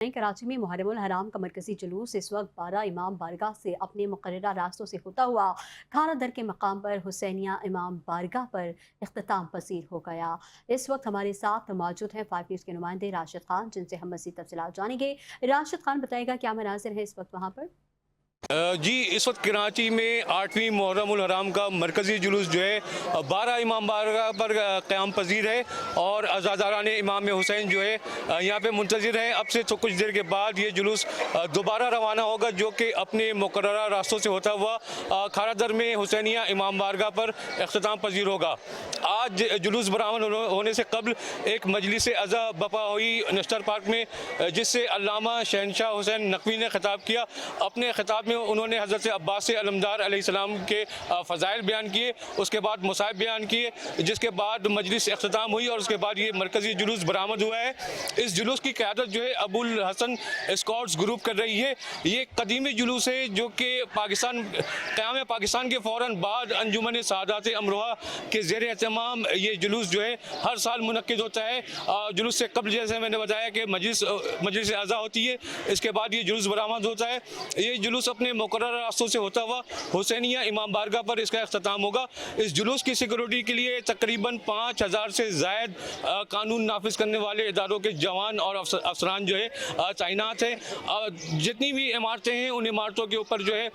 कराची में मुहर्रमुल हराम का मरकजी जुलूस इस वक्त 12 इमाम बारगाह से अपने मुकर्ररा रास्तों से होता हुआ खाना दर के मकाम पर हुसैनिया इमाम बारगाह पर इख्तिताम पसीर हो गया। इस वक्त हमारे साथ मौजूद हैं 5 न्यूज़ के नुमाइंदे राशिद खान, जिनसे हम मज़ीद तफसीलात जानेंगे। राशिद खान, बताएगा क्या मनाज़िर है इस वक्त वहाँ पर? जी, इस वक्त कराची में 8वीं मुहर्रमुल हराम का मरकज़ी जुलूस जो है 12 इमाम बारगाह पर क़याम पजीर है और अज़ादारान इमाम हुसैन जो है यहाँ पे मुंतज़िर है। अब से तो कुछ देर के बाद ये जुलूस दोबारा रवाना होगा, जो कि अपने मुकर्ररा रास्तों से होता हुआ खाना दर में हुसैनिया इमाम बारगाह पर इख्तिताम पजीर होगा। आज जुलूस बरामद होने से कबल एक मजलिस अज़ा बपा हुई नश्तर पार्क में, जिससे अल्लामा शहनशाह हुसैन नकवी ने खिताब किया। अपने खिताब में उन्होंने हज़रत अब्बास अलमदार अलैहिस्सलाम के फ़ज़ाइल बयान किए, उसके बाद मसाइब बयान किए, जिसके बाद मजलिस इख्तिताम हुई और उसके बाद ये मरकज़ी जुलूस बरामद हुआ है। इस जुलूस की क़यादत जो है अबुल हसन स्काउट्स ग्रुप कर रही है। ये कदीमी जुलूस है जो कि क़याम पाकिस्तान के फ़ौरन बाद अंजुमन सादात अमरोहा के ज़ेर एहतमाम ये जुलूस जो है हर साल मुनक्किद होता है। जुलूस से कबल जैसे मैंने बताया कि मजलिस अज़ा होती है, इसके बाद ये जुलूस बरामद होता है। ये जुलूस अपने मुकर्रर रास्तों से होता हुआ हुसैनिया इमाम बारगाह पर इसका इख्तिताम होगा। इस जुलूस की सिक्योरिटी के लिए तकरीबन 5000 से ज़ायद कानून नाफिज करने वाले इदारों के जवान और अफसरान जो है तैनात हैं। जितनी भी इमारतें हैं उन इमारतों के ऊपर जो है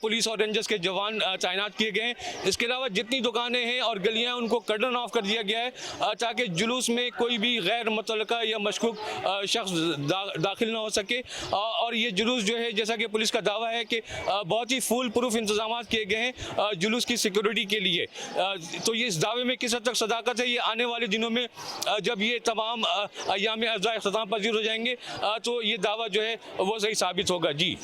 पुलिस और रेंजर्स के जवान तैनात किए गए हैं। इसके अलावा जितनी दुकानें हैं और गलियाँ उनको कर्डन ऑफ कर दिया गया है ताकि जुलूस में कोई भी गैर मुतल्लका या मशकूक शख्स दाखिल ना हो सके। और ये जुलूस जो है, जैसा कि पुलिस का दावा है कि बहुत ही फुल प्रूफ इंतजाम किए गए हैं जुलूस की सिक्योरिटी के लिए। तो ये इस दावे में किस हद तक सदाकत है, ये आने वाले दिनों में जब ये तमाम अय्याम अज़ा इख्तिताम पजीर हो जाएंगे तो ये दावा जो है वो सही साबित होगा। जी।